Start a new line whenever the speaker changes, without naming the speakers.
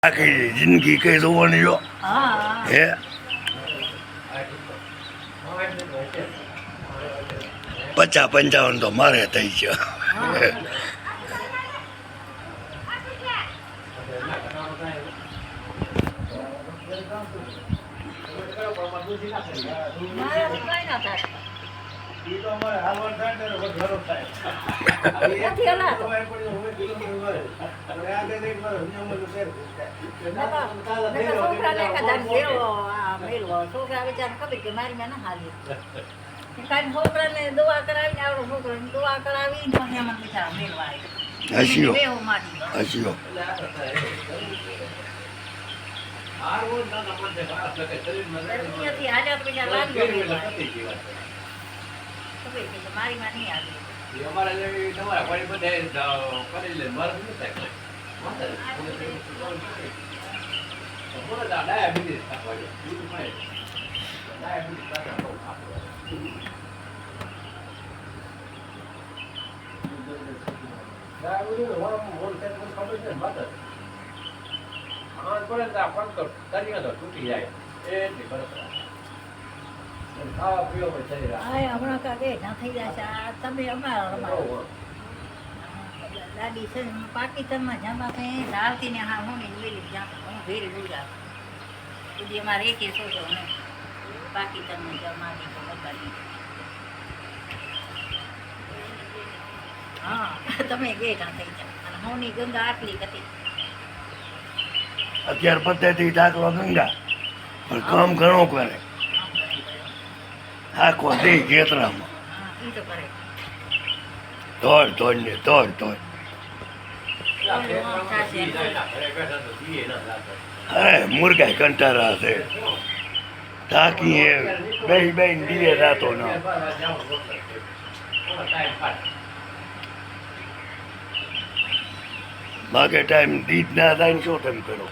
આખી જિંદગી કઈ જોવાની જો હે 50-55 તો મારે થઈ છે.
છોકરાને દુઆ કરાવીને આવડો છોકરાને દુઆ કરાવી મને બિચારા મેળવા
હસ્યો
મારી માં નહીં આવી હમણાં કાંઈ ના થઈ જાય છે. આ તમે અમારા દાદી છે પાકિસ્તાનમાં જમા થઈ ધારતી ને હા હું વેલી હું ભેરી ડૂરા સુધી અમારે એક સોચો ને પાકિસ્તાનમાં જમાની બધાની હા તમે ગેઠા થઈ જાવ અને હોની ગંગા આટલી હતી
અત્યારે પદ્ધતિ દાખલો ગંગા પણ કામ ઘણો કરે આખો દે ખેતરામાં તોડ ને તોડ અરે મુર્ગા કંટારા છે તાકી એ બે દીવે રાતો ના બાકી ટાઈમ દીધ ના થાય ને શું તેમ કરો